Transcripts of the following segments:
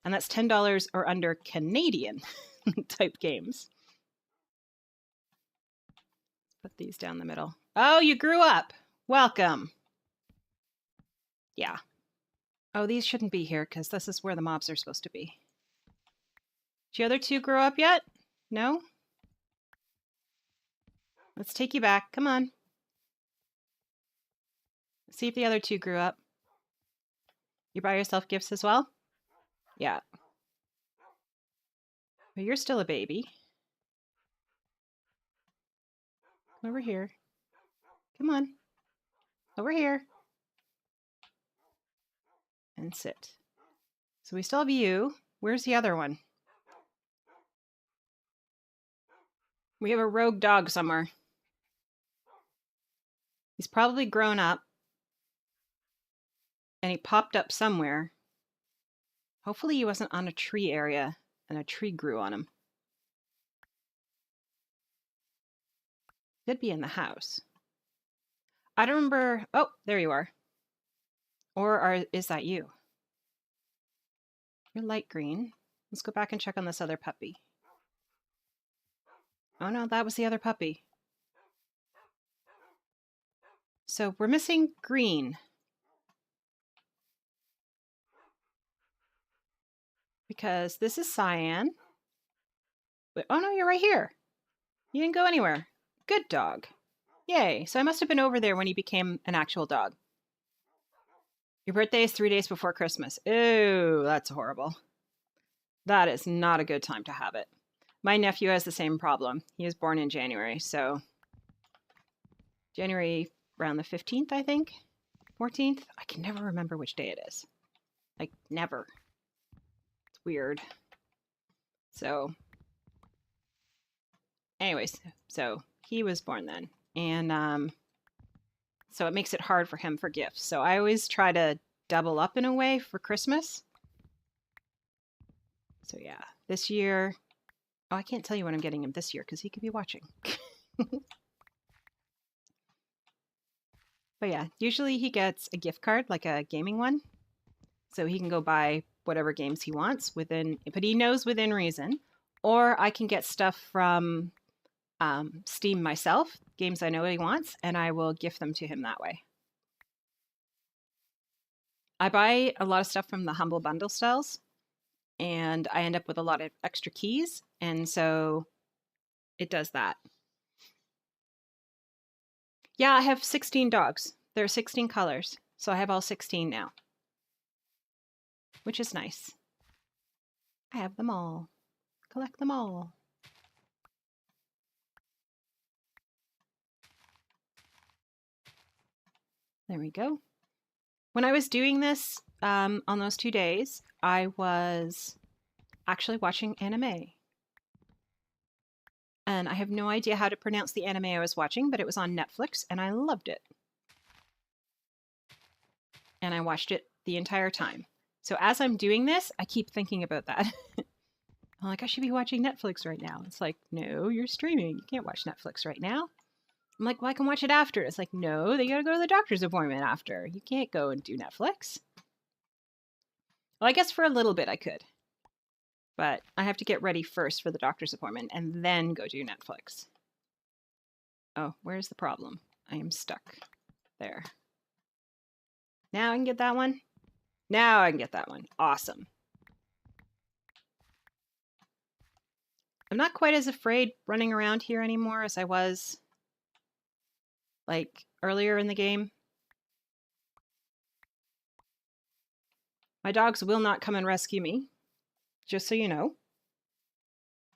And that's $10 or under Canadian type games. Put these down the middle. Oh, you grew up. Welcome. Yeah. Oh, these shouldn't be here because this is where the mobs are supposed to be. Did the other two grow up yet? No? Let's take you back. Come on. See if the other two grew up. You buy yourself gifts as well? Yeah. But you're still a baby. Come over here. Come on. Over here. And sit. So we still have you. Where's the other one? We have a rogue dog somewhere. He's probably grown up. And he popped up somewhere. Hopefully he wasn't on a tree area and a tree grew on him. Could be in the house. I don't remember. Oh, there you are. Or is that you? You're light green. Let's go back and check on this other puppy. Oh no, that was the other puppy. So we're missing green. Because this is cyan. But, oh no, you're right here. You didn't go anywhere. Good dog. Yay. So I must have been over there when he became an actual dog. Your birthday is 3 days before Christmas. Ooh, that's horrible. That is not a good time to have it. My nephew has the same problem. He was born in January, so January around the 15th, I think. 14th? I can never remember which day it is. Like, never. It's weird. So, anyways, so he was born then. And so it makes it hard for him for gifts. So I always try to double up in a way for Christmas. So yeah, this year... Oh, I can't tell you what I'm getting him this year because he could be watching. But yeah, usually he gets a gift card, like a gaming one. So he can go buy whatever games he wants but he knows within reason. Or I can get stuff from Steam myself, games I know he wants, and I will gift them to him that way. I buy a lot of stuff from the Humble Bundle styles, and I end up with a lot of extra keys, and so it does that. Yeah, I have 16 dogs. There are 16 colors, so I have all 16 now, which is nice. I have them all. Collect them all. There we go. When I was doing this on those 2 days, I was actually watching anime. And I have no idea how to pronounce the anime I was watching, but it was on Netflix, and I loved it. And I watched it the entire time. So as I'm doing this, I keep thinking about that. I'm like, I should be watching Netflix right now. It's like, no, you're streaming. You can't watch Netflix right now. I'm like, well, I can watch it after. It's like, no, they gotta go to the doctor's appointment after. You can't go and do Netflix. Well, I guess for a little bit I could. But I have to get ready first for the doctor's appointment and then go do Netflix. Oh, where's the problem? I am stuck. There. Now I can get that one? Now I can get that one. Awesome. I'm not quite as afraid running around here anymore as I was, like, earlier in the game. My dogs will not come and rescue me, just so you know.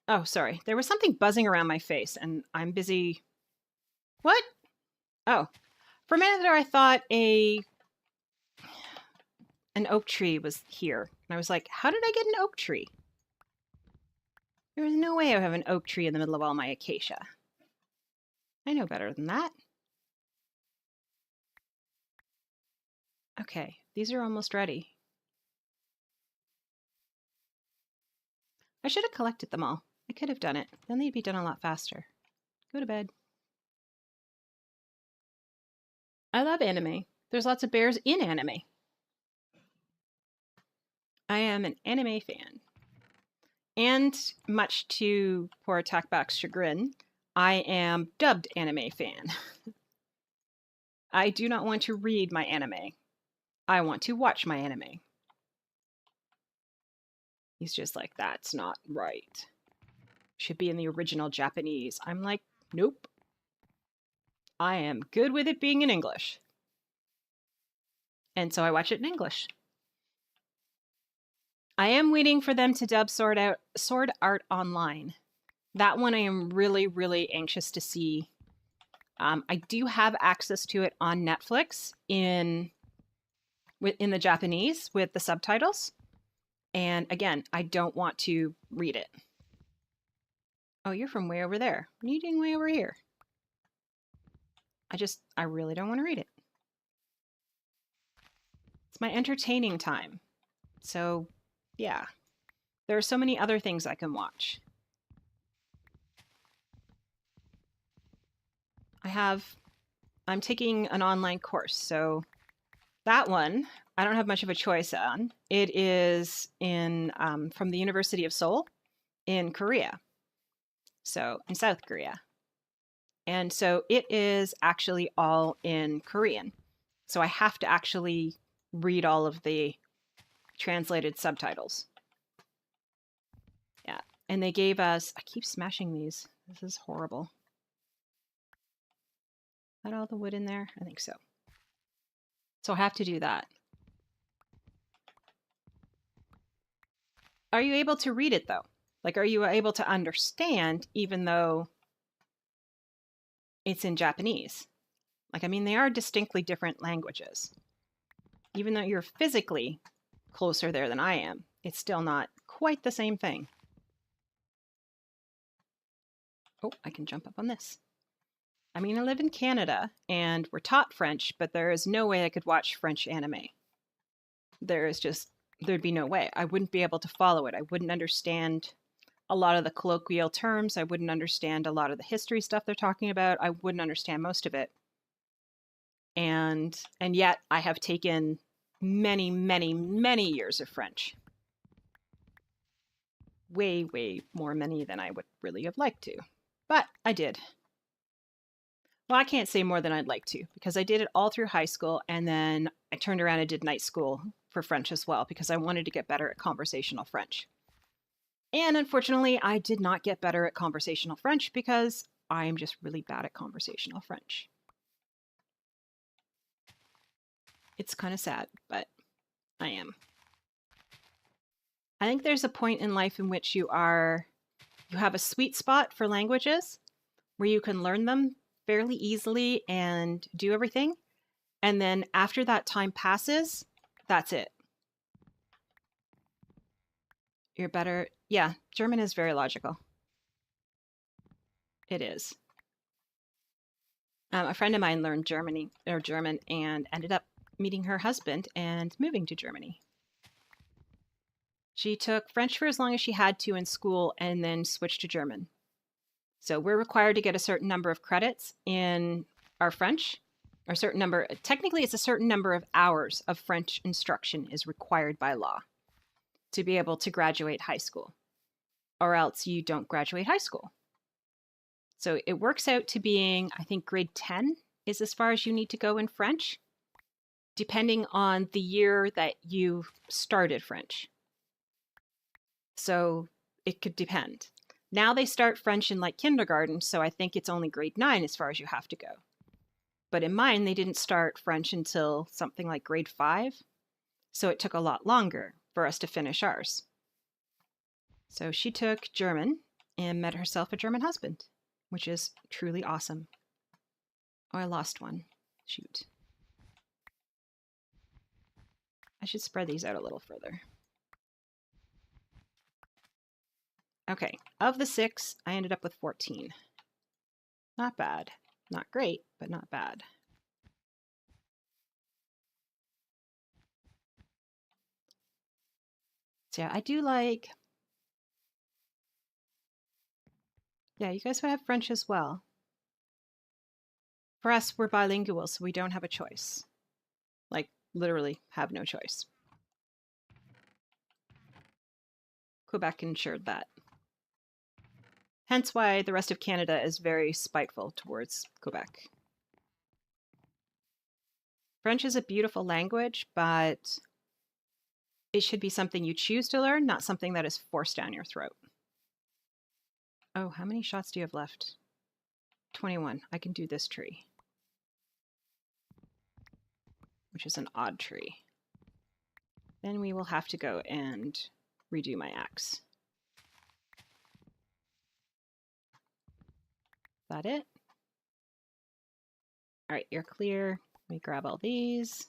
Oh, sorry. There was something buzzing around my face, and I'm busy... What? Oh. For a minute there, I thought an oak tree was here. And I was like, how did I get an oak tree? There is no way I have an oak tree in the middle of all my acacia. I know better than that. Okay, these are almost ready. I should have collected them all. I could have done it. Then they'd be done a lot faster. Go to bed. I love anime. There's lots of bears in anime. I am an anime fan. And much to poor Attackback's chagrin, I am dubbed anime fan. I do not want to read my anime. I want to watch my anime. He's just like, that's not right. Should be in the original Japanese. I'm like, nope. I am good with it being in English. And so I watch it in English. I am waiting for them to dub Sword Art Online. That one I am really, really anxious to see. I do have access to it on Netflix in the Japanese with the subtitles. And again, I don't want to read it. Oh, you're from way over there. What are you doing way over here? I really don't want to read it. It's my entertaining time. So, yeah. There are so many other things I can watch. I'm taking an online course, so that one I don't have much of a choice on. It is from the University of Seoul in Korea, so in South Korea. And so it is actually all in Korean. So I have to actually read all of the translated subtitles. Yeah, and they gave us, I keep smashing these. This is horrible. Got all the wood in there? I think so. So I have to do that. Are you able to read it though? Like, are you able to understand even though it's in Japanese? Like, I mean, they are distinctly different languages. Even though you're physically closer there than I am, it's still not quite the same thing. Oh, I can jump up on this. I mean, I live in Canada and we're taught French, but there is no way I could watch French anime. There'd be no way. I wouldn't be able to follow it. I wouldn't understand a lot of the colloquial terms. I wouldn't understand a lot of the history stuff they're talking about. I wouldn't understand most of it. And yet I have taken many, many, many years of French. Way, way more many than I would really have liked to. But I did. Well, I can't say more than I'd like to because I did it all through high school and then I turned around and did night school for French as well because I wanted to get better at conversational French. And unfortunately, I did not get better at conversational French because I'm just really bad at conversational French. It's kind of sad, but I am. I think there's a point in life in which you have a sweet spot for languages where you can learn them fairly easily and do everything. And then after that time passes, that's it. You're better. Yeah, German is very logical. It is. A friend of mine learned German and ended up meeting her husband and moving to Germany. She took French for as long as she had to in school and then switched to German. So we're required to get a certain number of credits in our French, or technically it's a certain number of hours of French instruction is required by law to be able to graduate high school, or else you don't graduate high school. So it works out to being, I think grade 10 is as far as you need to go in French, depending on the year that you started French. So it could depend. Now they start French in like kindergarten, so I think it's only grade 9 as far as you have to go. But in mine, they didn't start French until something like grade 5, so it took a lot longer for us to finish ours. So she took German and met herself a German husband, which is truly awesome. Oh, I lost one. Shoot. I should spread these out a little further. Okay, of the 6, I ended up with 14. Not bad. Not great, but not bad. So yeah, I do like... Yeah, you guys would have French as well. For us, we're bilingual, so we don't have a choice. Like, literally have no choice. Quebec ensured that. Hence why the rest of Canada is very spiteful towards Quebec. French is a beautiful language, but it should be something you choose to learn, not something that is forced down your throat. Oh, how many shots do you have left? 21. I can do this tree, which is an odd tree. Then we will have to go and redo my axe. Is that it? All right, you're clear. Let me grab all these.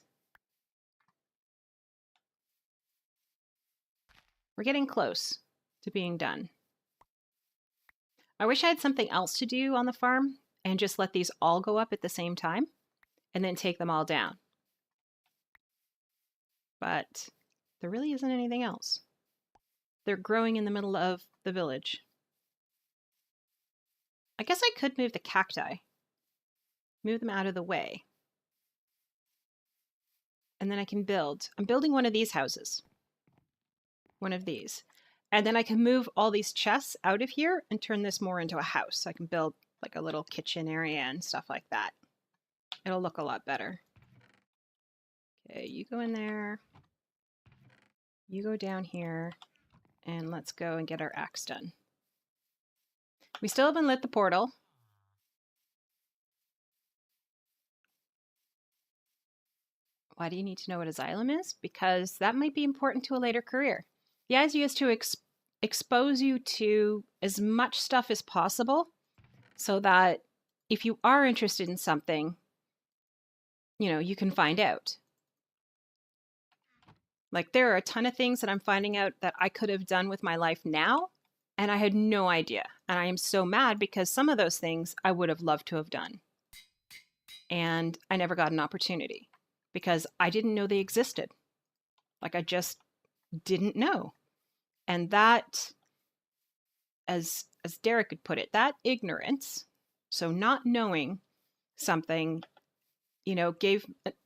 We're getting close to being done. I wish I had something else to do on the farm and just let these all go up at the same time and then take them all down. But there really isn't anything else. They're growing in the middle of the village. I guess I could move the cacti. Move them out of the way. And then I can build. I'm building one of these houses. One of these. And then I can move all these chests out of here and turn this more into a house. I can build like a little kitchen area and stuff like that. It'll look a lot better. Okay, you go in there. You go down here. And let's go and get our axe done. We still haven't lit the portal. Why do you need to know what a xylem is? Because that might be important to a later career. The idea is to expose you to as much stuff as possible so that if you are interested in something, you know, you can find out. Like there are a ton of things that I'm finding out that I could have done with my life now, and I had no idea. And I am so mad because some of those things I would have loved to have done. And I never got an opportunity because I didn't know they existed. Like I just didn't know. And that, as Derek could put it, that ignorance, so not knowing something, you know,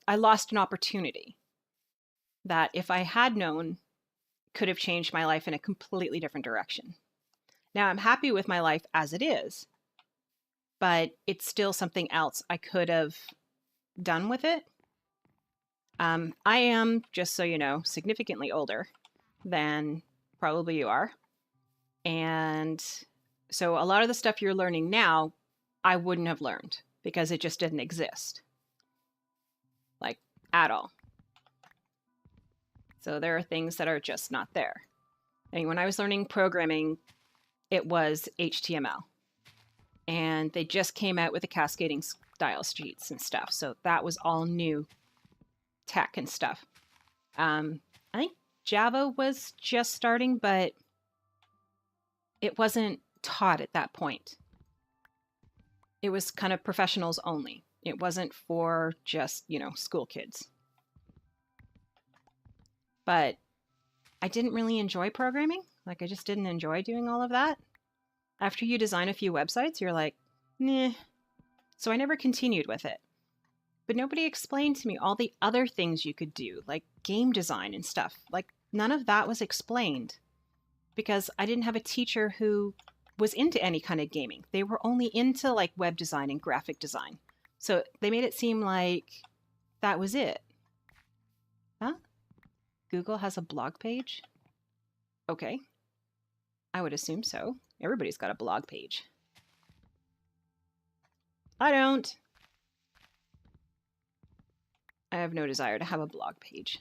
I lost an opportunity that if I had known could have changed my life in a completely different direction. Now I'm happy with my life as it is, but it's still something else I could have done with it. I am, just so you know, significantly older than probably you are. And so a lot of the stuff you're learning now, I wouldn't have learned because it just didn't exist. Like, at all. So there are things that are just not there. I mean, when I was learning programming, it was HTML. And they just came out with the cascading style sheets and stuff. So that was all new tech and stuff. I think Java was just starting, but it wasn't taught at that point. It was kind of professionals only. It wasn't for just, you know, school kids. But I didn't really enjoy programming. Like, I just didn't enjoy doing all of that. After you design a few websites, you're like, nah. So I never continued with it. But nobody explained to me all the other things you could do, like game design and stuff. Like, none of that was explained because I didn't have a teacher who was into any kind of gaming. They were only into like web design and graphic design. So they made it seem like that was it. Huh? Google has a blog page? Okay. I would assume so. Everybody's got a blog page. I don't. I have no desire to have a blog page.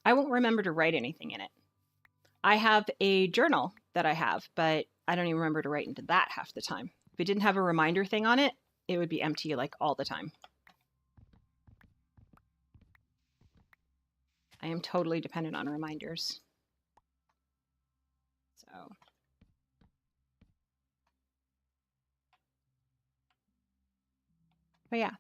I won't remember to write anything in it. I have a journal that I have, but I don't even remember to write into that half the time. If it didn't have a reminder thing on it, it would be empty like all the time. I am totally dependent on reminders. So. But yeah.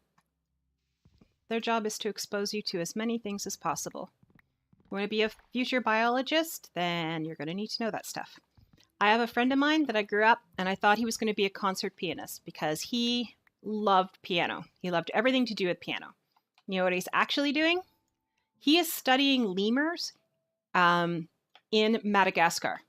Their job is to expose you to as many things as possible. You want to be a future biologist? Then you're going to need to know that stuff. I have a friend of mine that I grew up, and I thought he was going to be a concert pianist because he loved piano. He loved everything to do with piano. You know what he's actually doing? He is studying lemurs in Madagascar.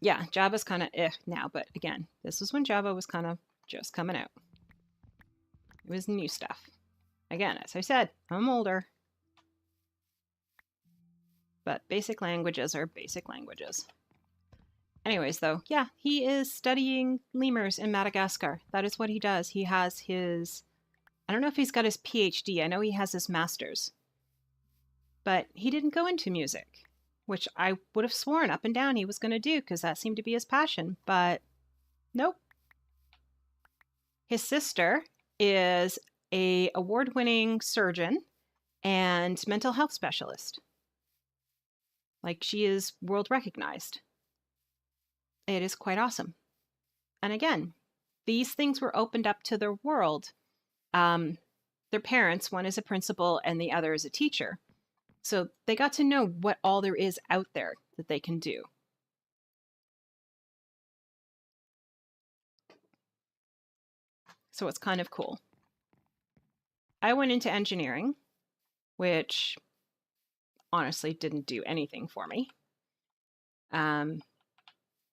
Yeah, Java's kind of now, but again, this was when Java was kind of just coming out. It was new stuff. Again, as I said, I'm older. But basic languages are basic languages. Anyways, though, yeah, he is studying lemurs in Madagascar. That is what he does. He has his, I don't know if he's got his PhD. I know he has his master's. But he didn't go into music, which I would have sworn up and down he was going to do because that seemed to be his passion. But nope. His sister is a award-winning surgeon and mental health specialist. Like, she is world recognized. It is quite awesome. And again, these things were opened up to their world. Their parents, one is a principal and the other is a teacher. So they got to know what all there is out there that they can do. So it's kind of cool. I went into engineering, which honestly didn't do anything for me.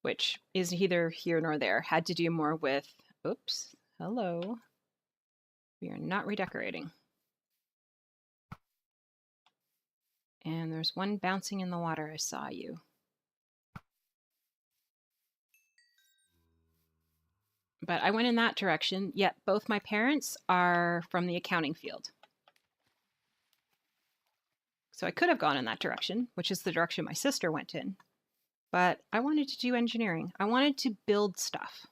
Which is neither here nor there. Had to do more with, oops, hello. We are not redecorating. And there's one bouncing in the water. I saw you. But I went in that direction, yet both my parents are from the accounting field. So I could have gone in that direction, which is the direction my sister went in. But I wanted to do engineering. I wanted to build stuff.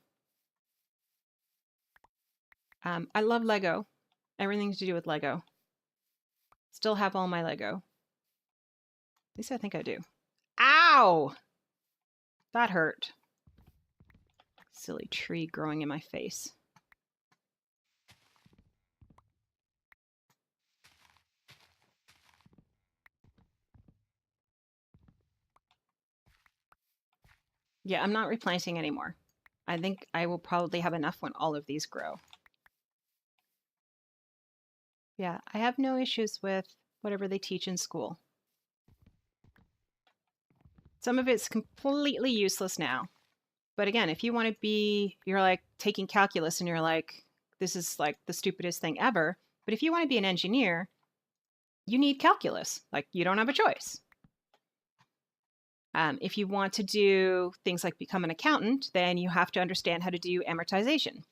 I love Lego. Everything to do with Lego. Still have all my Lego. At least I think I do. Ow! That hurt. Silly tree growing in my face. Yeah, I'm not replanting anymore. I think I will probably have enough when all of these grow. Yeah, I have no issues with whatever they teach in school. Some of it's completely useless now. But again, if you want to be, you're like taking calculus and you're like, this is like the stupidest thing ever. But if you want to be an engineer, you need calculus. Like, you don't have a choice. If you want to do things like become an accountant, then you have to understand how to do amortization.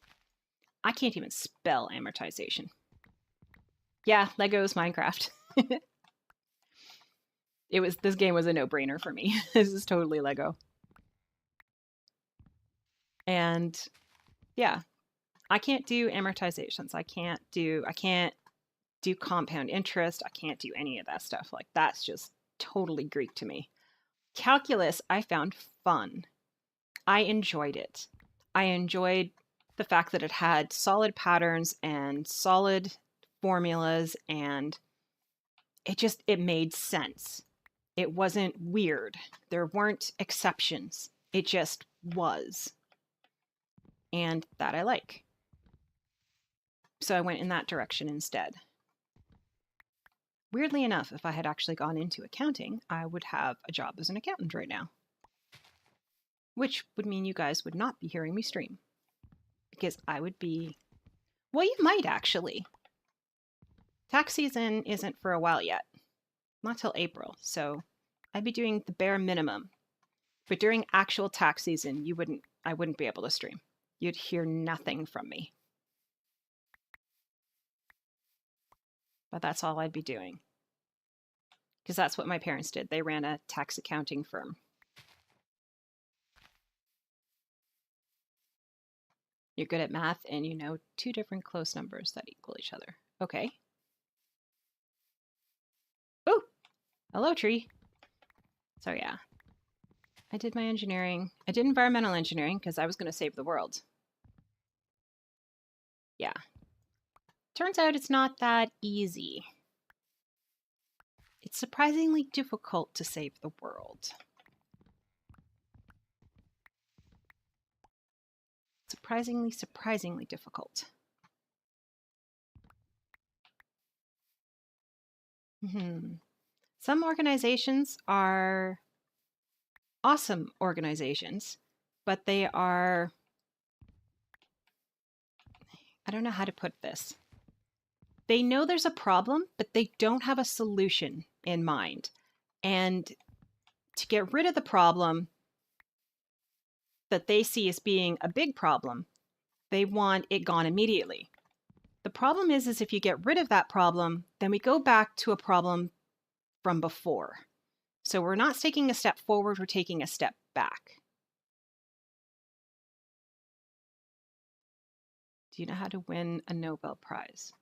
I can't even spell amortization. Yeah, Lego's Minecraft. This game was a no-brainer for me. This is totally Lego. And yeah, I can't do amortizations. I can't do compound interest. I can't do any of that stuff. Like, that's just totally Greek to me. Calculus, I found fun. I enjoyed it. I enjoyed the fact that it had solid patterns and solid formulas, and it made sense. It wasn't weird. There weren't exceptions. It just was. And that I like. So I went in that direction instead. Weirdly enough, if I had actually gone into accounting, I would have a job as an accountant right now. Which would mean you guys would not be hearing me stream. Because I would be... Well, you might actually. Tax season isn't for a while yet. Not till April, so I'd be doing the bare minimum. But during actual tax season, I wouldn't be able to stream. You'd hear nothing from me. But that's all I'd be doing. Because that's what my parents did. They ran a tax accounting firm. You're good at math and you know two different close numbers that equal each other. Okay. Oh, hello, tree. So yeah, I did my engineering. I did environmental engineering because I was going to save the world. Yeah. Turns out it's not that easy. It's surprisingly difficult to save the world. Surprisingly difficult. Some organizations are awesome organizations, but they are, I don't know how to put this. They know there's a problem, but they don't have a solution in mind. And to get rid of the problem that they see as being a big problem, they want it gone immediately. The problem is if you get rid of that problem, then we go back to a problem from before. So we're not taking a step forward, we're taking a step back. Do you know how to win a Nobel Prize?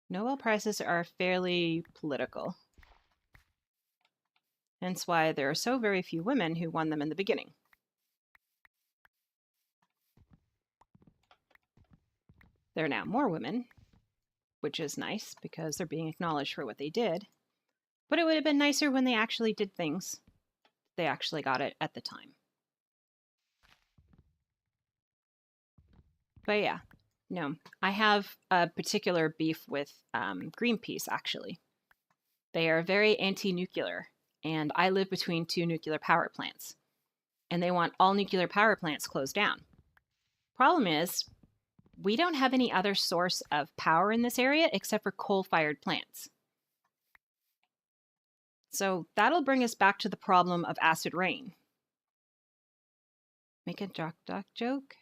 Nobel Prizes are fairly political. Hence why there are so very few women who won them in the beginning. There are now more women, which is nice because they're being acknowledged for what they did. But it would have been nicer when they actually did things. They actually got it at the time. But yeah, no, I have a particular beef with Greenpeace, actually. They are very anti-nuclear, and I live between two nuclear power plants. And they want all nuclear power plants closed down. Problem is, we don't have any other source of power in this area except for coal-fired plants. So that'll bring us back to the problem of acid rain. Make a duck joke?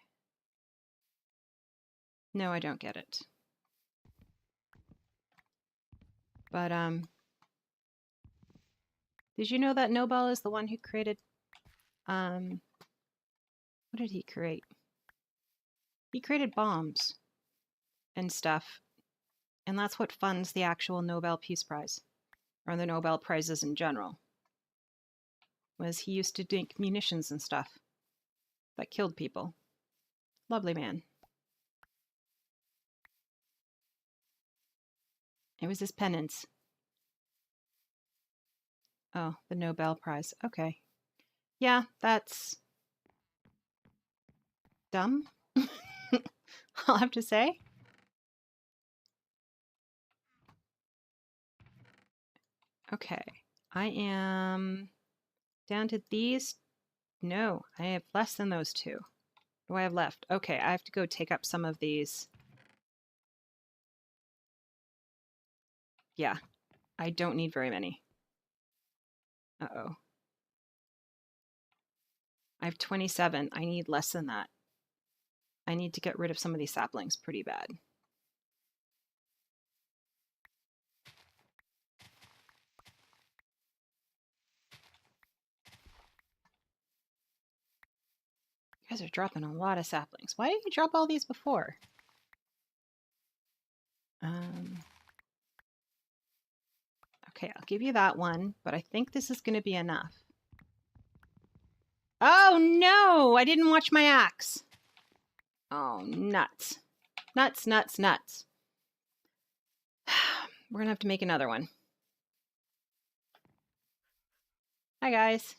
No, I don't get it. But, did you know that Nobel is the one who created, what did he create? He created bombs and stuff. And that's what funds the actual Nobel Peace Prize, or the Nobel Prizes in general. Was he used to make munitions and stuff that killed people. Lovely man. It was his penance. Oh, the Nobel Prize. Okay. Yeah, that's dumb. I'll have to say. Okay. I am down to these. No, I have less than those two. What do I have left? Okay, I have to go take up some of these. Yeah, I don't need very many. Uh-oh. I have 27. I need less than that. I need to get rid of some of these saplings pretty bad. You guys are dropping a lot of saplings. Why didn't you drop all these before? Okay, I'll give you that one, but I think this is going to be enough. Oh no! I didn't watch my axe. Oh, nuts. Nuts, nuts, nuts. We're going to have to make another one. Hi, guys.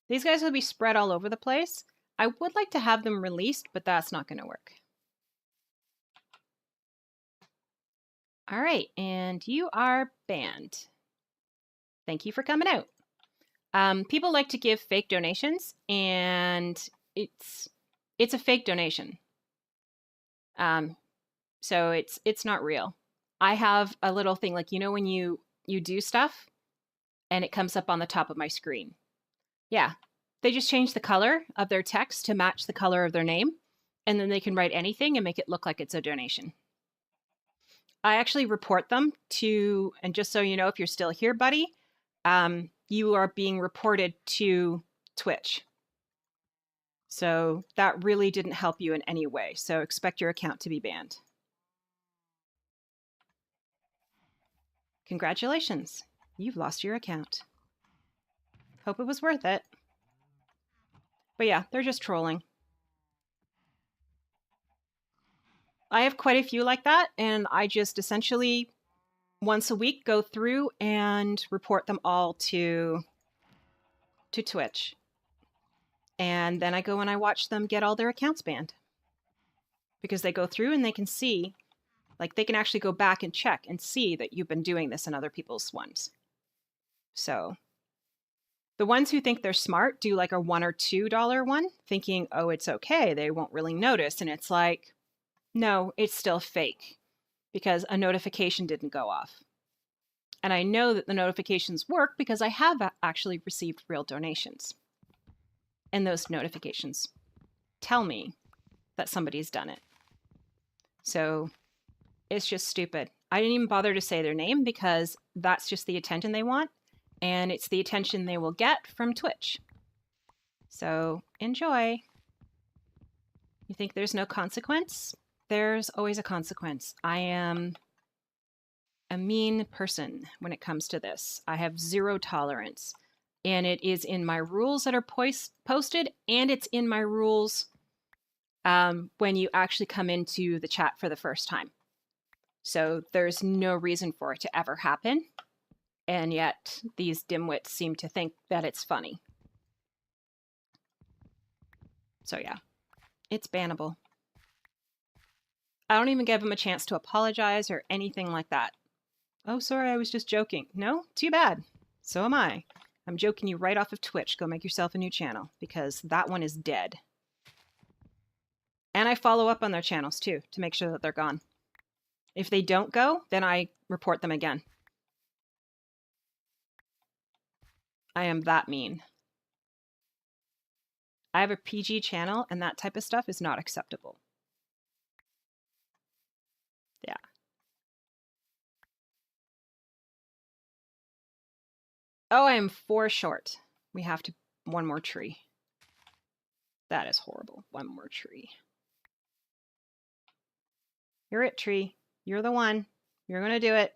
These guys will be spread all over the place. I would like to have them released, but that's not going to work. All right, and you are banned. Thank you for coming out. People like to give fake donations, and it's a fake donation. So it's not real. I have a little thing, like, you know, when you do stuff and it comes up on the top of my screen. Yeah, they just change the color of their text to match the color of their name, and then they can write anything and make it look like it's a donation. I actually report them to, and just so you know, if you're still here, buddy, you are being reported to Twitch. So that really didn't help you in any way. So expect your account to be banned. Congratulations, you've lost your account. Hope it was worth it. But yeah, they're just trolling. I have quite a few like that, and I just essentially once a week go through and report them all to Twitch. And then I go and I watch them get all their accounts banned. Because they go through and they can see, like, they can actually go back and check and see that you've been doing this in other people's ones. So The ones who think they're smart do like a $1 or $2 one, thinking, oh, it's okay, they won't really notice. And it's like, no, it's still fake because a notification didn't go off. And I know that the notifications work because I have actually received real donations. And those notifications tell me that somebody's done it. So it's just stupid. I didn't even bother to say their name because that's just the attention they want. And it's the attention they will get from Twitch. So enjoy. You think there's no consequence? There's always a consequence. I am a mean person when it comes to this. I have zero tolerance. And it is in my rules that are posted, and it's in my rules when you actually come into the chat for the first time. So there's no reason for it to ever happen. And yet these dimwits seem to think that it's funny. So yeah, it's bannable. I don't even give them a chance to apologize or anything like that. Oh, sorry, I was just joking. No, too bad. So am I. I'm joking you right off of Twitch. Go make yourself a new channel because that one is dead. And I follow up on their channels too to make sure that they're gone. If they don't go, then I report them again. I am that mean. I have a PG channel and that type of stuff is not acceptable. Yeah. Oh, I am 4 short. We have to, one more tree. That is horrible. One more tree. You're it, tree. You're the one. You're going to do it.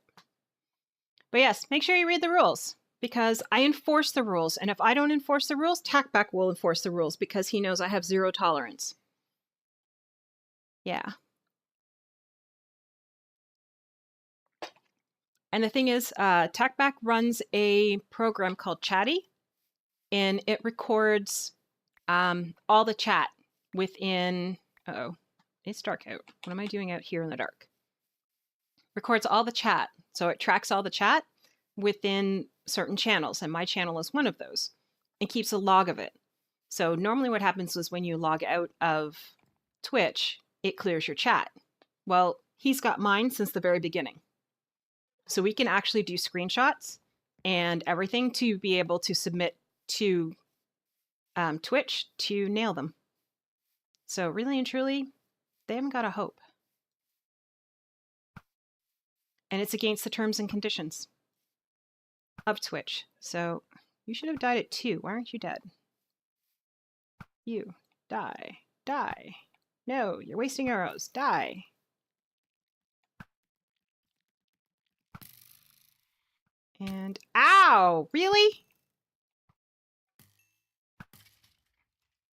But yes, make sure you read the rules because I enforce the rules. And if I don't enforce the rules, Tackback will enforce the rules because he knows I have zero tolerance. Yeah. And the thing is, Tackback runs a program called Chatty, and it records all the chat within, uh-oh, it's dark out. What am I doing out here in the dark? Records all the chat. So it tracks all the chat within certain channels, and my channel is one of those, and keeps a log of it. So normally what happens is when you log out of Twitch, it clears your chat. Well, he's got mine since the very beginning. So we can actually do screenshots and everything to be able to submit to Twitch to nail them. So really and truly, they haven't got a hope. And it's against the terms and conditions of Twitch. So you should have died at 2. Why aren't you dead? You. Die. Die. No, you're wasting arrows. Die. And ow! Really?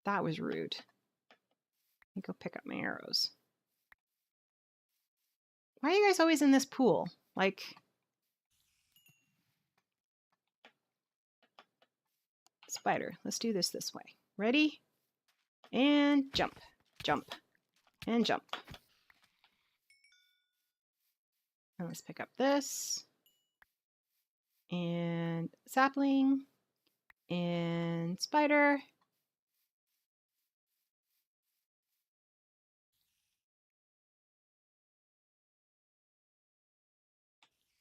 That was rude. Let me go pick up my arrows. Why are you guys always in this pool? Like, spider. Let's do this way. Ready? And jump. Jump. And jump. And let's pick up this. And sapling. And spider.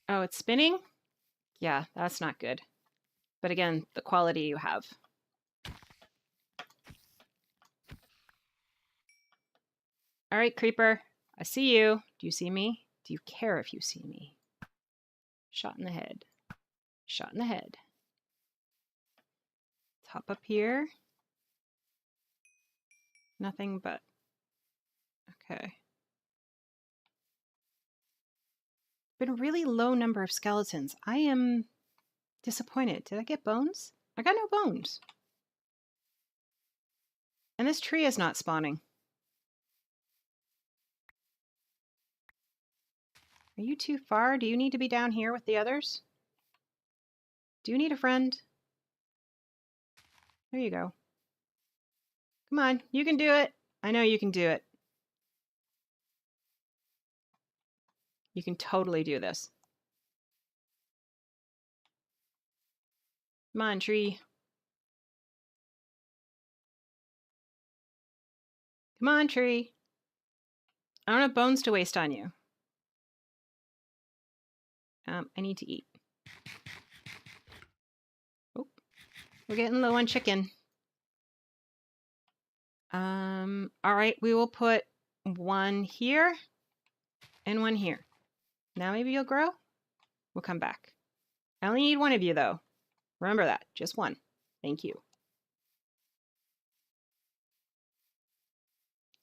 Oh, it's spinning? Yeah, that's not good. But again, the quality you have. All right, creeper. I see you. Do you see me? Do you care if you see me? Shot in the head. Shot in the head. Let's hop up here. Nothing but. Okay. Been a really low number of skeletons. I am disappointed. Did I get bones? I got no bones. And this tree is not spawning. Are you too far? Do you need to be down here with the others? Do you need a friend? There you go. Come on, you can do it. I know you can do it. You can totally do this. Come on, tree. Come on, tree. I don't have bones to waste on you. I need to eat. Oh, we're getting low on chicken. All right, we will put one here and one here. Now maybe you'll grow? We'll come back. I only need one of you, though. Remember that. Just one. Thank you.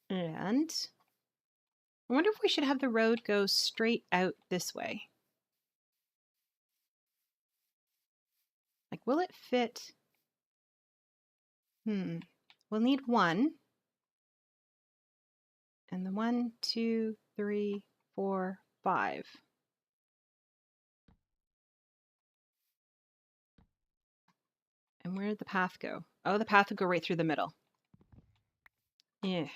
And I wonder if we should have the road go straight out this way. Like, will it fit? We'll need one. And the 1, 2, 3, 4, 5. And where did the path go? Oh, the path would go right through the middle. Yeah.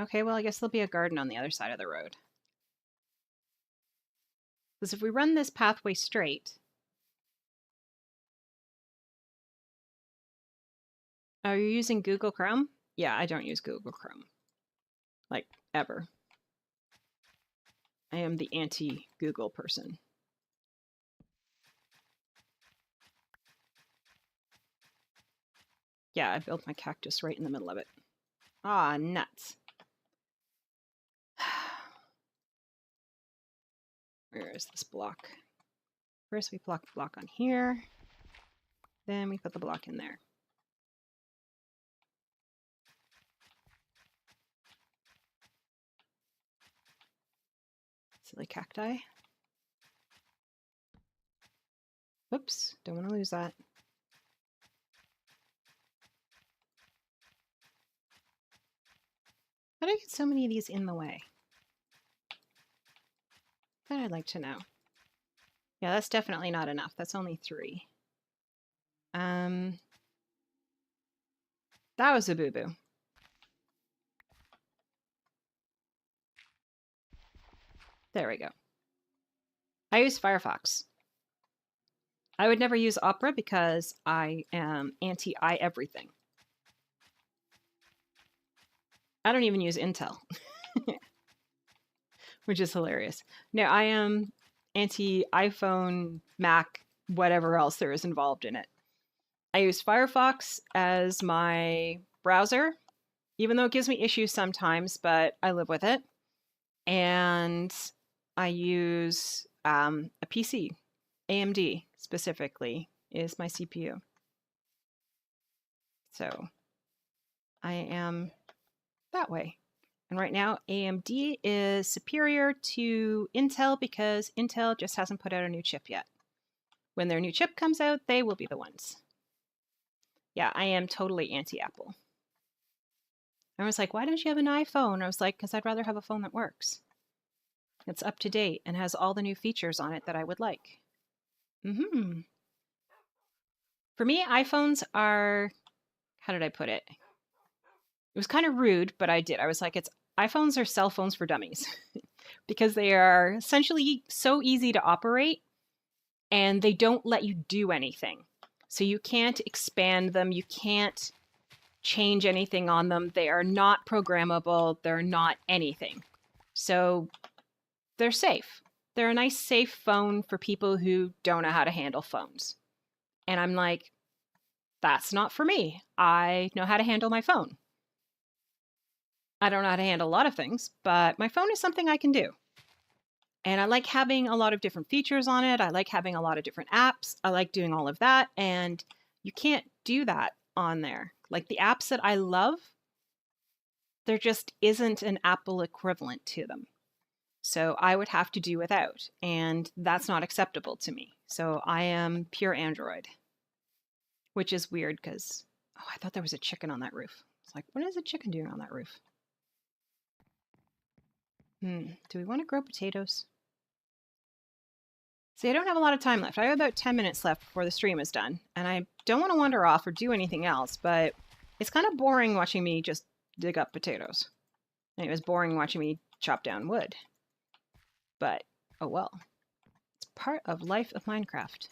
Okay, well, I guess there'll be a garden on the other side of the road. Because if we run this pathway straight... Are you using Google Chrome? Yeah, I don't use Google Chrome. Like, ever. I am the anti-Google person. Yeah, I built my cactus right in the middle of it. Ah, nuts. Where is this block? First we block the block on here. Then we put the block in there. Silly cacti. Whoops, don't want to lose that. How do I get so many of these in the way? That I'd like to know. Yeah, that's definitely not enough. That's only 3. That was a boo-boo. There we go. I use Firefox. I would never use Opera because I am anti-I everything. I don't even use Intel, which is hilarious. No, I am anti-iPhone, Mac, whatever else there is involved in it. I use Firefox as my browser, even though it gives me issues sometimes, but I live with it. And I use a PC. AMD specifically is my CPU. So I am that way. And right now, AMD is superior to Intel because Intel just hasn't put out a new chip yet. When their new chip comes out, they will be the ones. Yeah, I am totally anti-Apple. I was like, why don't you have an iPhone? I was like, because I'd rather have a phone that works. It's up to date and has all the new features on it that I would like. For me, iPhones are, how did I put it? It was kind of rude, but I did. I was like, iPhones are cell phones for dummies because they are essentially so easy to operate and they don't let you do anything. So you can't expand them. You can't change anything on them. They are not programmable. They're not anything. So they're safe. They're a nice, safe phone for people who don't know how to handle phones. And I'm like, that's not for me. I know how to handle my phone. I don't know how to handle a lot of things, but my phone is something I can do. And I like having a lot of different features on it. I like having a lot of different apps. I like doing all of that. And you can't do that on there. Like the apps that I love, there just isn't an Apple equivalent to them. So I would have to do without. And that's not acceptable to me. So I am pure Android, which is weird because, oh, I thought there was a chicken on that roof. It's like, what is a chicken doing on that roof? Do we want to grow potatoes? See, I don't have a lot of time left. I have about 10 minutes left before the stream is done. And I don't want to wander off or do anything else, but it's kind of boring watching me just dig up potatoes. And it was boring watching me chop down wood. But, oh well. It's part of life of Minecraft.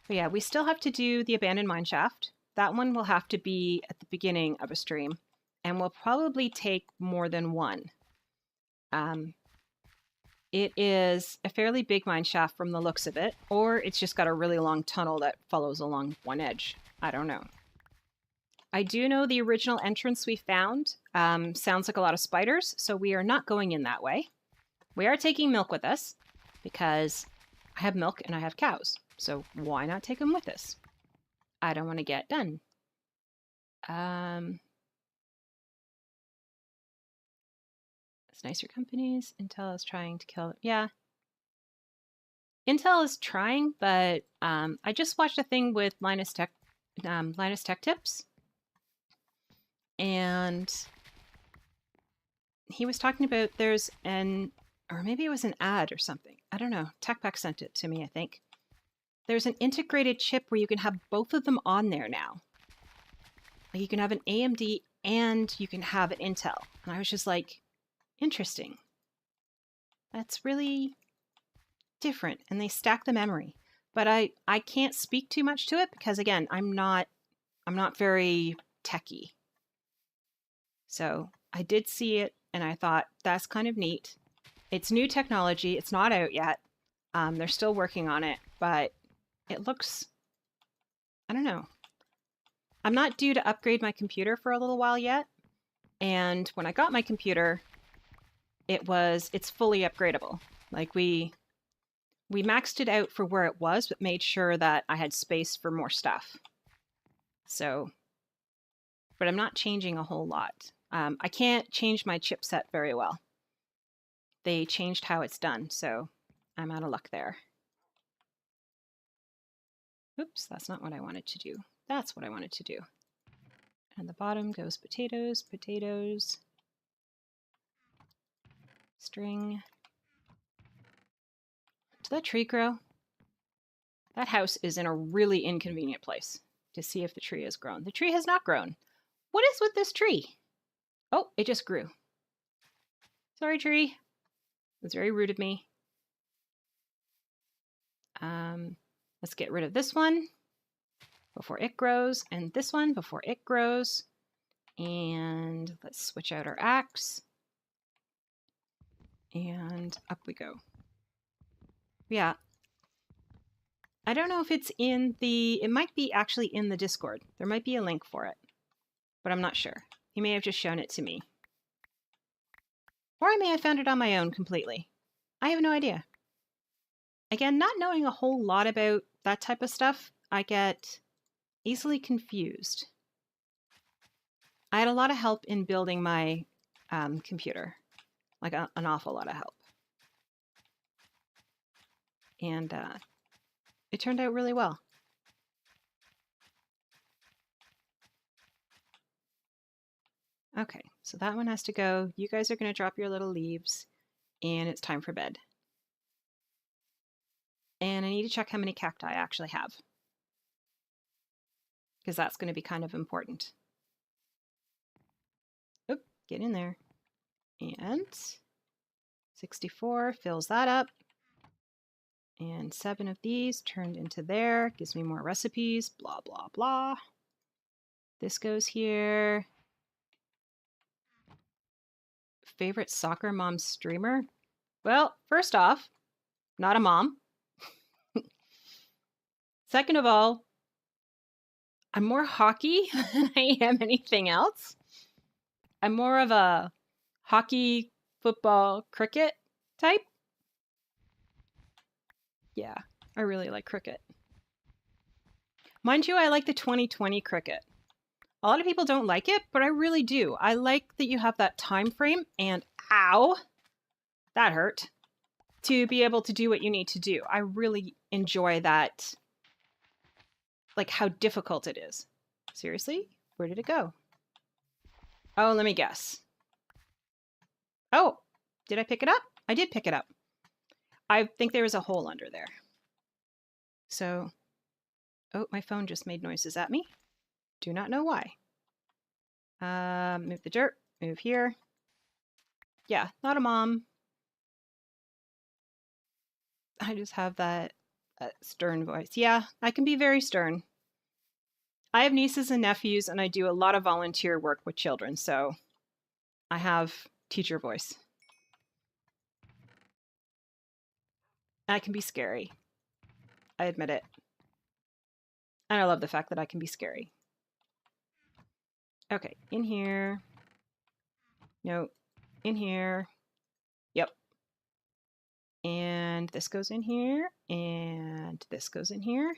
But yeah, we still have to do the abandoned mine shaft. that one will have to be at the beginning of a stream and will probably take more than one. It is a fairly big mine shaft from the looks of it, or it's just got a really long tunnel that follows along one edge. I don't know. I do know the original entrance we found sounds like a lot of spiders, so we are not going in that way. We are taking milk with us because I have milk and I have cows, so why not take them with us? I don't want to get done. It's nicer companies. Intel is trying to kill. Yeah. Intel is trying, but I just watched a thing with Linus Tech Tips, and he was talking about there's or maybe it was an ad or something. I don't know. TechPack sent it to me, I think. There's an integrated chip where you can have both of them on there now. Like you can have an AMD and you can have an Intel. And I was just like, interesting. That's really different. And they stack the memory. But I can't speak too much to it because again, I'm not very techie. So I did see it and I thought that's kind of neat. It's new technology. It's not out yet. They're still working on it, but it looks, I don't know. I'm not due to upgrade my computer for a little while yet. And when I got my computer, it's fully upgradable. Like we maxed it out for where it was, but made sure that I had space for more stuff. So, but I'm not changing a whole lot. I can't change my chipset very well. They changed how it's done, so I'm out of luck there. Oops, that's not what I wanted to do. That's what I wanted to do. And the bottom goes potatoes, potatoes, string. Did that tree grow? That house is in a really inconvenient place to see if the tree has grown. The tree has not grown. What is with this tree? Oh, it just grew. Sorry, tree. It was very rude of me. Let's get rid of this one before it grows, and this one before it grows. And let's switch out our axe. And up we go. Yeah. I don't know if it's in it might be actually in the Discord. There might be a link for it, but I'm not sure. He may have just shown it to me. Or I may have found it on my own completely. I have no idea. Again, not knowing a whole lot about that type of stuff, I get easily confused. I had a lot of help in building my computer, like an awful lot of help. And it turned out really well. Okay, so that one has to go. You guys are going to drop your little leaves, and it's time for bed. And I need to check how many cacti I actually have, because that's going to be kind of important. Oop, get in there. And 64 fills that up. And 7 of these turned into there. Gives me more recipes. Blah, blah, blah. This goes here. Favorite soccer mom streamer? Well, first off, not a mom. Second of all, I'm more hockey than I am anything else. I'm more of a hockey, football, cricket type. Yeah, I really like cricket. Mind you, I like the 2020 cricket. A lot of people don't like it, but I really do. I like that you have that time frame and ow, that hurt, to be able to do what you need to do. I really enjoy that, like how difficult it is. Seriously? Where did it go? Oh, let me guess. Oh, did I pick it up? I did pick it up. I think there was a hole under there. So, oh, my phone just made noises at me. Do not know why. Move the dirt, move here. Yeah, not a mom. I just have that stern voice. Yeah, I can be very stern. I have nieces and nephews, and I do a lot of volunteer work with children, so I have teacher voice. I can be scary. I admit it. And I love the fact that I can be scary. Okay, in here. No, in here. Yep. And this goes in here, and this goes in here.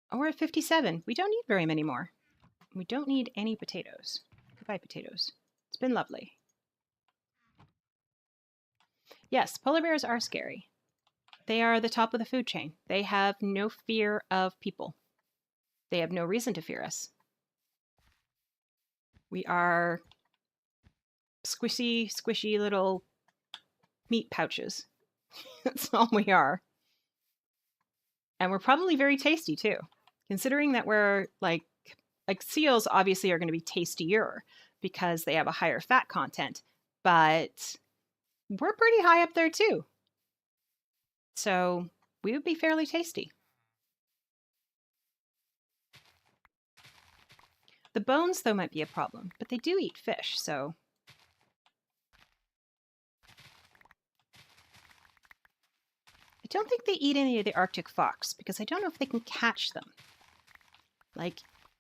Oh, we're at 57. We don't need very many more. We don't need any potatoes. Goodbye, potatoes. It's been lovely. Yes, polar bears are scary. They are the top of the food chain. They have no fear of people. They have no reason to fear us. We are squishy, squishy little meat pouches. That's all we are. And we're probably very tasty too. Considering that we're like seals obviously are going to be tastier because they have a higher fat content, but we're pretty high up there too. So we would be fairly tasty. The bones, though, might be a problem, but they do eat fish, so... I don't think they eat any of the Arctic fox, because I don't know if they can catch them. Like,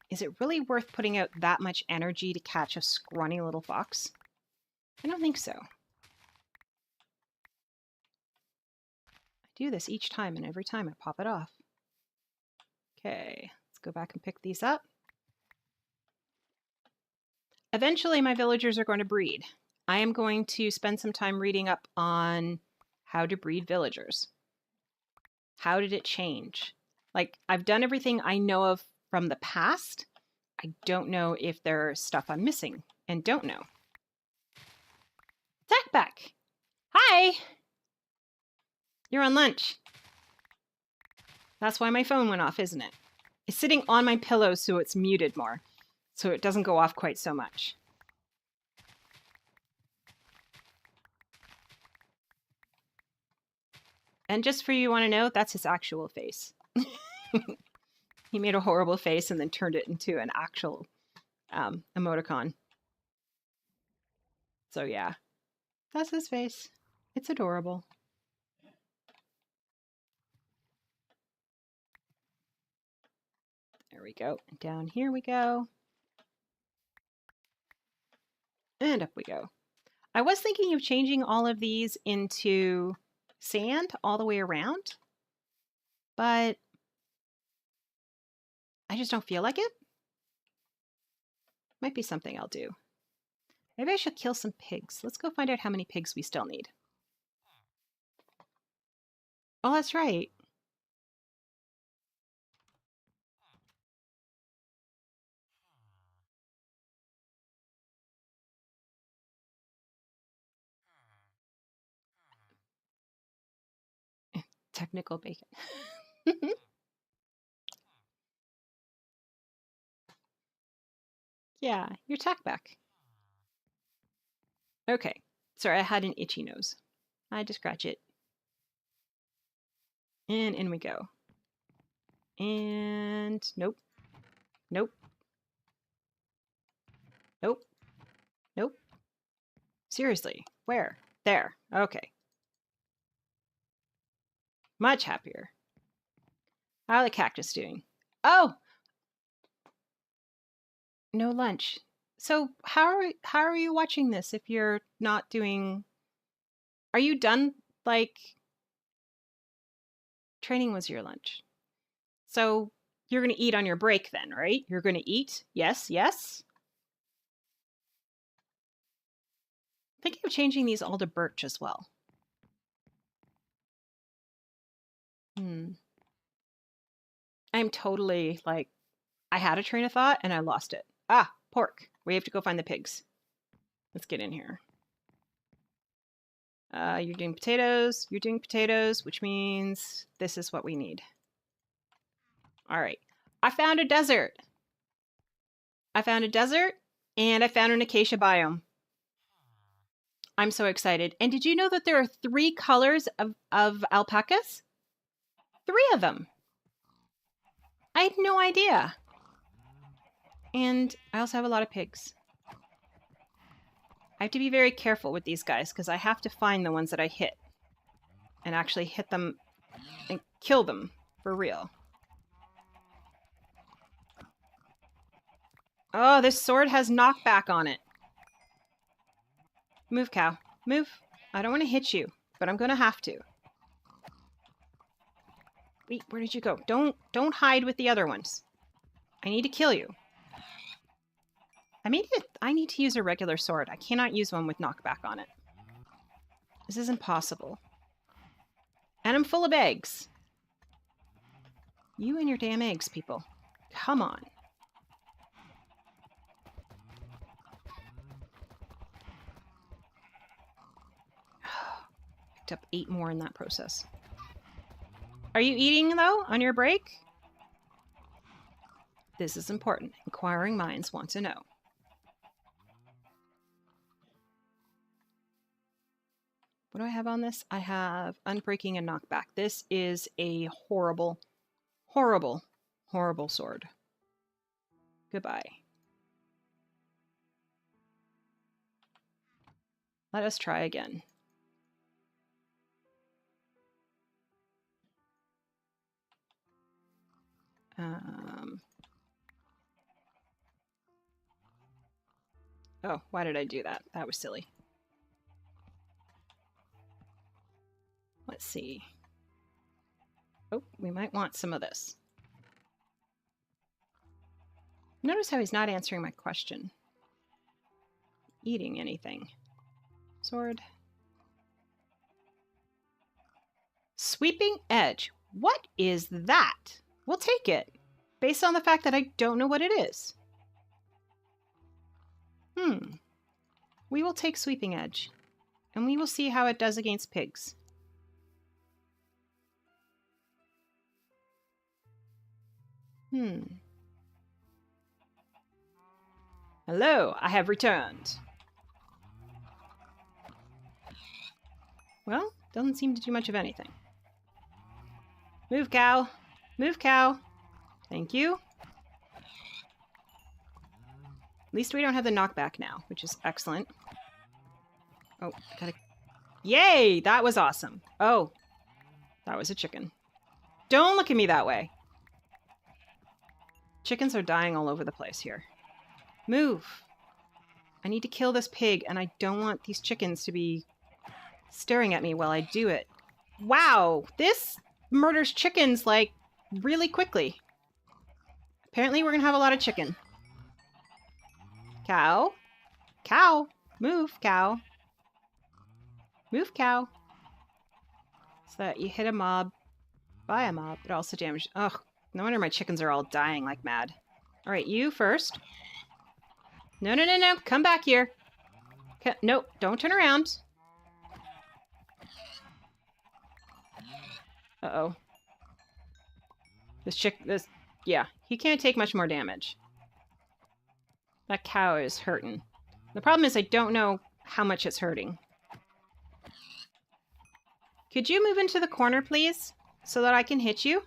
is it really worth putting out that much energy to catch a scrawny little fox? I don't think so. I do this each time, and every time I pop it off. Okay, let's go back and pick these up. Eventually, my villagers are going to breed. I am going to spend some time reading up on how to breed villagers. How did it change? Like, I've done everything I know of from the past. I don't know if there's stuff I'm missing and don't know. Back. Hi! You're on lunch. That's why my phone went off, isn't it? It's sitting on my pillow so it's muted more, so it doesn't go off quite so much. And just for you want to know, that's his actual face. He made a horrible face and then turned it into an actual emoticon. So yeah, that's his face. It's adorable. There we go. And down here we go. And up we go. I was thinking of changing all of these into sand all the way around, but I just don't feel like it. Might be something I'll do. Maybe I should kill some pigs. Let's go find out how many pigs we still need. Oh, that's right. Technical bacon. Yeah, your tack back. Okay. Sorry, I had an itchy nose. I had to scratch it. And in we go. And nope. Nope. Nope. Nope. Seriously, where? There. Okay. Much happier. How are the cactus doing? Oh! No lunch. So how are you watching this if you're not doing... Are you done, like... Training was your lunch. So you're going to eat on your break then, right? You're going to eat? Yes, yes? Thinking of changing these all to birch as well. I'm totally, like... I had a train of thought and I lost it. Ah, pork. We have to go find the pigs. Let's get in here. You're doing potatoes. You're doing potatoes, which means this is what we need. All right. I found a desert. I found a desert and I found an acacia biome. I'm so excited. And did you know that there are 3 colors of alpacas? 3 of them. I had no idea. And I also have a lot of pigs. I have to be very careful with these guys because I have to find the ones that I hit. And actually hit them and kill them for real. Oh, this sword has knockback on it. Move, cow. Move. I don't want to hit you, but I'm going to have to. Wait, where did you go? Don't hide with the other ones. I need to kill you. I need to use a regular sword. I cannot use one with knockback on it. This is impossible. And I'm full of eggs. You and your damn eggs, people. Come on. Picked up 8 more in that process. Are you eating, though, on your break? This is important. Inquiring minds want to know. What do I have on this? I have Unbreaking and Knockback. This is a horrible, horrible, horrible sword. Goodbye. Let us try again. Oh, why did I do that? That was silly. Let's see. Oh, we might want some of this. Notice how he's not answering my question. Eating anything. Sword. Sweeping edge. What is that? We'll take it, based on the fact that I don't know what it is. We will take Sweeping Edge, and we will see how it does against pigs. Hello, I have returned. Well, doesn't seem to do much of anything. Move, cow. Move, cow. Thank you. At least we don't have the knockback now, which is excellent. Oh, gotta... Yay! That was awesome. Oh, that was a chicken. Don't look at me that way. Chickens are dying all over the place here. Move. I need to kill this pig, and I don't want these chickens to be staring at me while I do it. Wow! This murders chickens, like, really quickly. Apparently we're gonna have a lot of chicken. Cow. Cow. Move, cow. Move, cow. So that you hit a mob by a mob, but also damage. Ugh, no wonder my chickens are all dying like mad. Alright, you first. No, no, no, no. Come back here. No, don't turn around. Uh-oh. Yeah, he can't take much more damage. That cow is hurting. The problem is I don't know how much it's hurting. Could you move into the corner, please? So that I can hit you?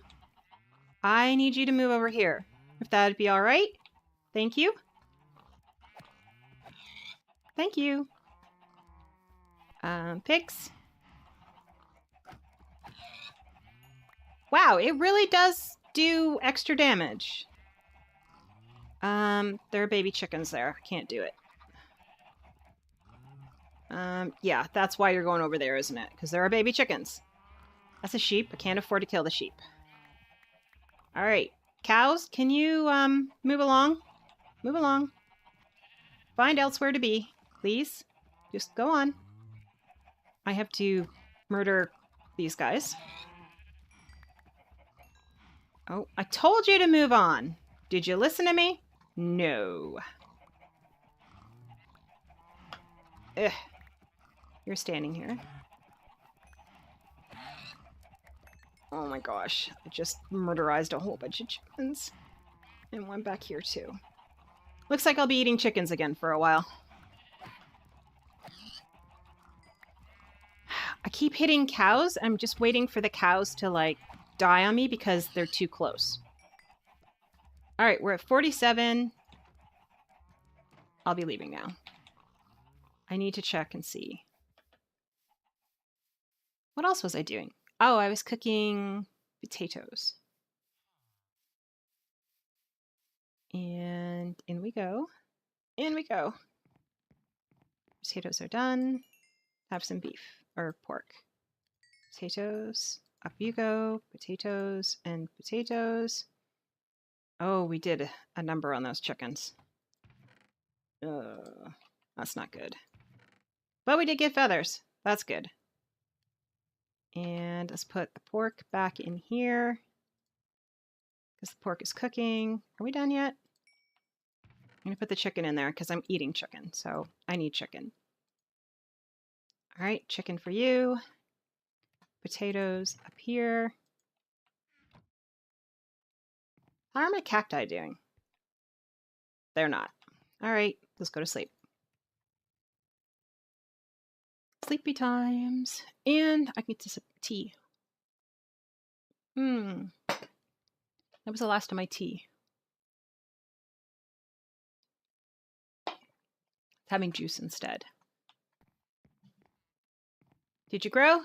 I need you to move over here. If that'd be all right. Thank you. Thank you. Pigs. Wow, it really does do extra damage. There are baby chickens there. Can't do it. Yeah, that's why you're going over there, isn't it? Because there are baby chickens. That's a sheep. I can't afford to kill the sheep. Alright. Cows, can you, move along? Move along. Find elsewhere to be, please. Just go on. I have to murder these guys. Oh, I told you to move on. Did you listen to me? No. Ugh. You're standing here. Oh my gosh. I just murderized a whole bunch of chickens. And one back here too. Looks like I'll be eating chickens again for a while. I keep hitting cows. I'm just waiting for the cows to, like, die on me because they're too close. Alright, we're at 47. I'll be leaving now. I need to check and see. What else was I doing? Oh, I was cooking potatoes. And in we go. In we go. Potatoes are done. Have some beef or pork. Potatoes. Up you go. Potatoes and potatoes. Oh, we did a number on those chickens. That's not good. But we did get feathers. That's good. And let's put the pork back in here. Because the pork is cooking. Are we done yet? I'm going to put the chicken in there because I'm eating chicken. So I need chicken. All right, chicken for you. Potatoes up here. How are my cacti doing? They're not. All right, let's go to sleep. Sleepy times. And I get some tea. That was the last of my tea. Having juice instead. Did you grow?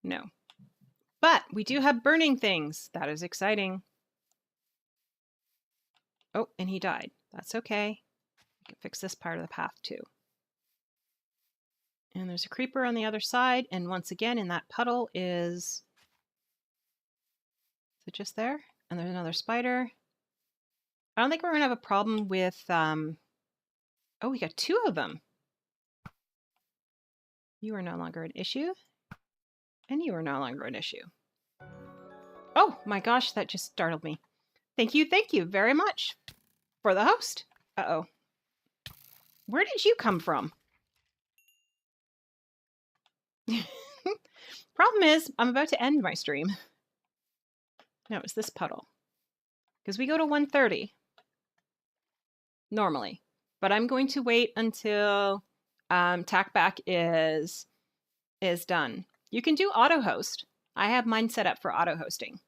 No. But we do have burning things. That is exciting. Oh, and he died. That's okay. I can fix this part of the path too. And there's a creeper on the other side. And once again, in that puddle is it just there? And there's another spider. I don't think we're going to have a problem with... Oh, we got 2 of them. You are no longer an issue. And you are no longer an issue. Oh my gosh, that just startled me. Thank you very much for the host. Uh-oh. Where did you come from? Problem is, I'm about to end my stream. No, it's this puddle. Because we go to 1:30 normally. But I'm going to wait until TACback is done. You can do auto host. I have mine set up for auto hosting.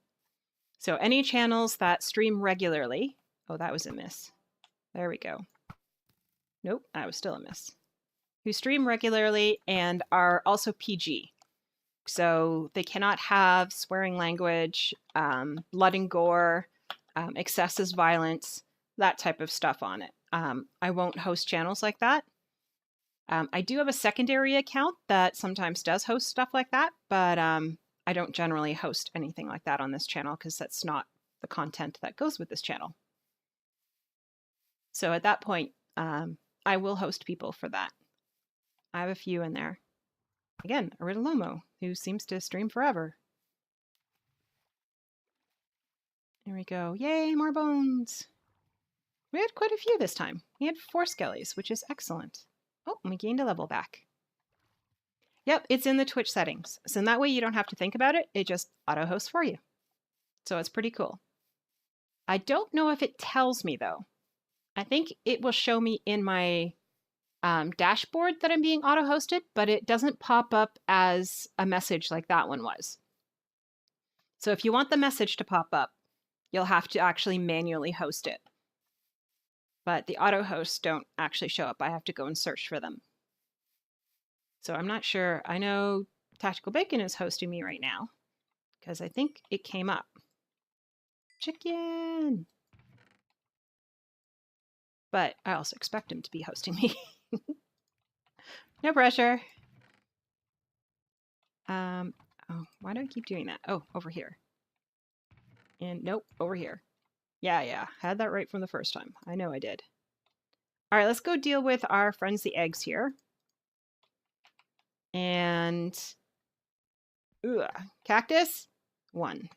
So any channels that stream regularly. Oh, that was a miss. There we go. Nope, that was still a miss. Who stream regularly and are also PG. So they cannot have swearing language, blood and gore, excessive violence, that type of stuff on it. I won't host channels like that. I do have a secondary account that sometimes does host stuff like that, but I don't generally host anything like that on this channel because that's not the content that goes with this channel. So at that point, I will host people for that. I have a few in there. Again, Aridalomo, who seems to stream forever. There we go. Yay, more bones! We had quite a few this time. We had 4 skellies, which is excellent. Oh, and we gained a level back. Yep, it's in the Twitch settings. So in that way you don't have to think about it. It just auto-hosts for you. So it's pretty cool. I don't know if it tells me, though. I think it will show me in my dashboard that I'm being auto-hosted, but it doesn't pop up as a message like that one was. So if you want the message to pop up, you'll have to actually manually host it. But the auto hosts don't actually show up. I have to go and search for them. So I'm not sure. I know Tactical Bacon is hosting me right now because I think it came up. Chicken! But I also expect him to be hosting me. No pressure. Oh, why do I keep doing that? Oh, over here. And nope, over here. Yeah, had that right from the first time. I know I did. All right, let's go deal with our friends the eggs here. And cactus? 1.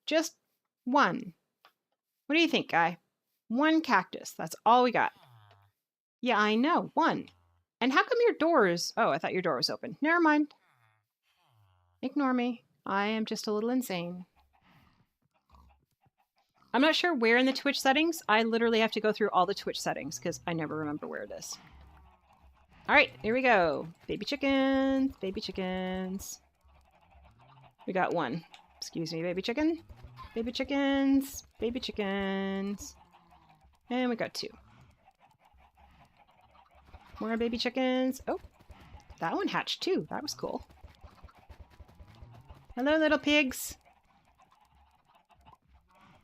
Just 1. What do you think, guy? 1 cactus. That's all we got. Yeah, I know. 1. And how come your door is... Oh, I thought your door was open. Never mind. Ignore me. I am just a little insane. I'm not sure where in the Twitch settings. I literally have to go through all the Twitch settings because I never remember where it is. All right, here we go. Baby chickens, baby chickens. We got 1. Excuse me, baby chicken. Baby chickens, baby chickens. And we got 2. More baby chickens. Oh, that one hatched too. That was cool. Hello, little pigs.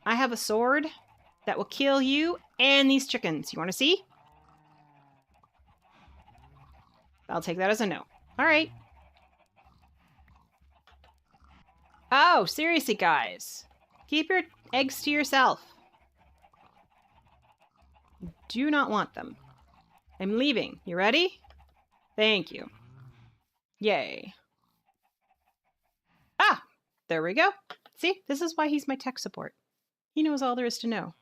I have a sword that will kill you and these chickens. You want to see? I'll take that as a no. All right. Oh, seriously, guys. Keep your eggs to yourself. Do not want them. I'm leaving. You ready? Thank you. Yay. Ah, there we go. See, this is why he's my tech support. He knows all there is to know.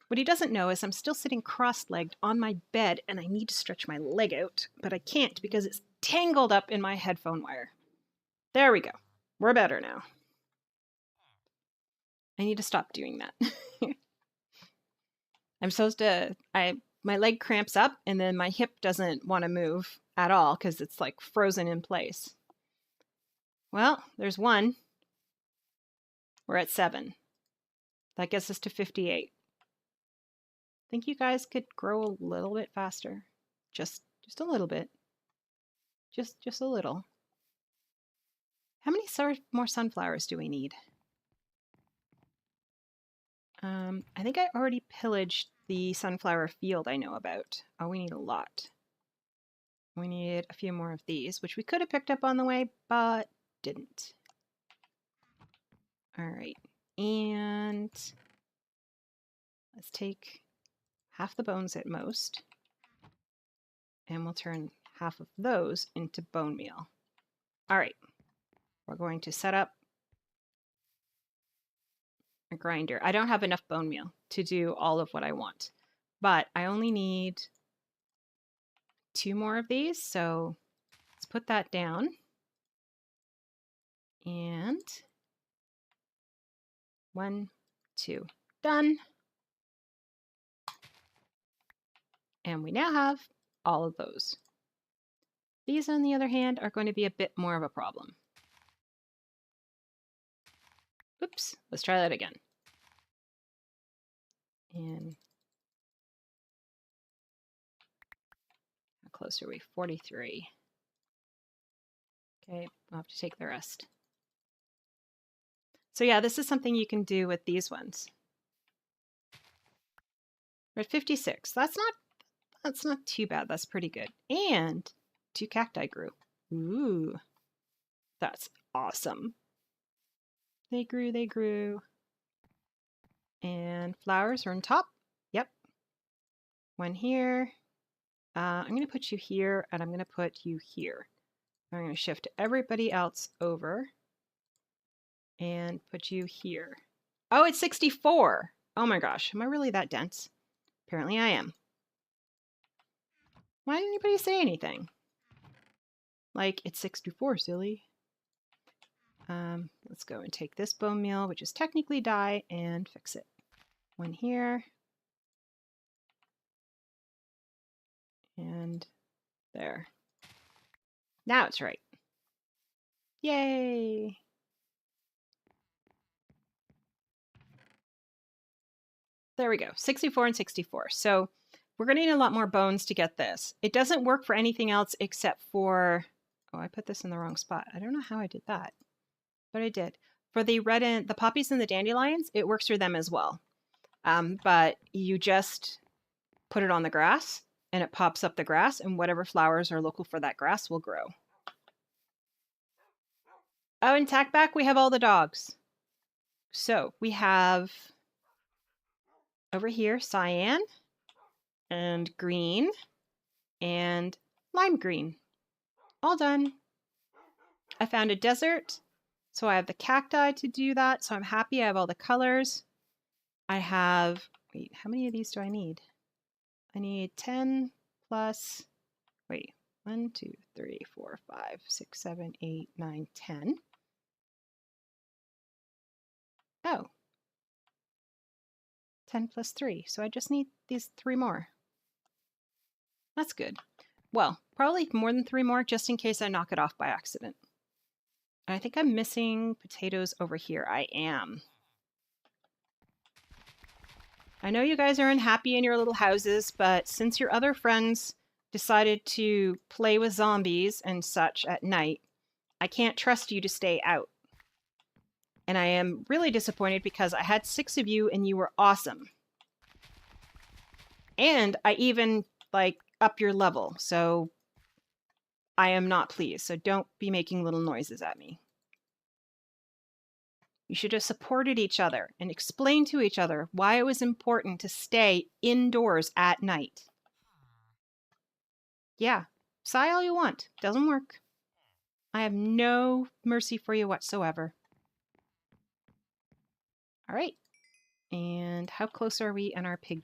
What he doesn't know is I'm still sitting cross-legged on my bed and I need to stretch my leg out, but I can't because it's tangled up in my headphone wire. There we go. We're better now. I need to stop doing that. I'm supposed to, my leg cramps up and then my hip doesn't want to move at all because it's like frozen in place. Well, there's one. We're at 7. That gets us to 58. Think you guys could grow a little bit faster? Just a little bit. Just a little. How many more sunflowers do we need? I think I already pillaged the sunflower field I know about. Oh, we need a lot. We need a few more of these, which we could have picked up on the way, but didn't. All right, and let's take half the bones at most, and we'll turn half of those into bone meal. All right, we're going to set up a grinder. I don't have enough bone meal to do all of what I want, but I only need 2 more of these, so let's put that down. And 1, 2, done. And we now have all of those. These, on the other hand, are going to be a bit more of a problem. Oops, let's try that again. And how close are we? 43. Okay, I'll have to take the rest. So yeah, this is something you can do with these ones. We're at 56. That's not too bad. That's pretty good. And 2 cacti grew. Ooh, that's awesome. They grew. And flowers are on top. Yep. 1 here. I'm going to put you here, and I'm going to put you here. I'm going to shift everybody else over and put you here. Oh, it's 64. Oh my gosh, am I really that dense? Apparently I am. Why didn't anybody say anything? Like, it's 64, silly. Let's go and take this bone meal, which is technically dye, and fix it. 1 here. And there. Now it's right. Yay! There we go, 64 and 64. So we're going to need a lot more bones to get this. It doesn't work for anything else except for, oh, I put this in the wrong spot. I don't know how I did that, but I did. For the the poppies and the dandelions, it works for them as well. But you just put it on the grass and it pops up the grass, and whatever flowers are local for that grass will grow. Oh, in Tackback, we have all the dogs. So we have over here cyan and green and lime green. All done. I found a desert, so I have the cacti to do that. So I'm happy I have all the colors. I have, wait, how many of these do I need? I need 10 plus, wait, 1, 2, 3, 4, 5, 6, 7, 8, 9, 10. Oh, 10 plus 3. So I just need these 3 more. That's good. Well, probably more than 3 more just in case I knock it off by accident. And I think I'm missing potatoes over here. I am. I know you guys are unhappy in your little houses, but since your other friends decided to play with zombies and such at night, I can't trust you to stay out. And I am really disappointed because I had 6 of you and you were awesome. And I even, like, up your level, so I am not pleased. So don't be making little noises at me. You should have supported each other and explained to each other why it was important to stay indoors at night. Yeah, sigh all you want. Doesn't work. I have no mercy for you whatsoever. All right. And how close are we in our pig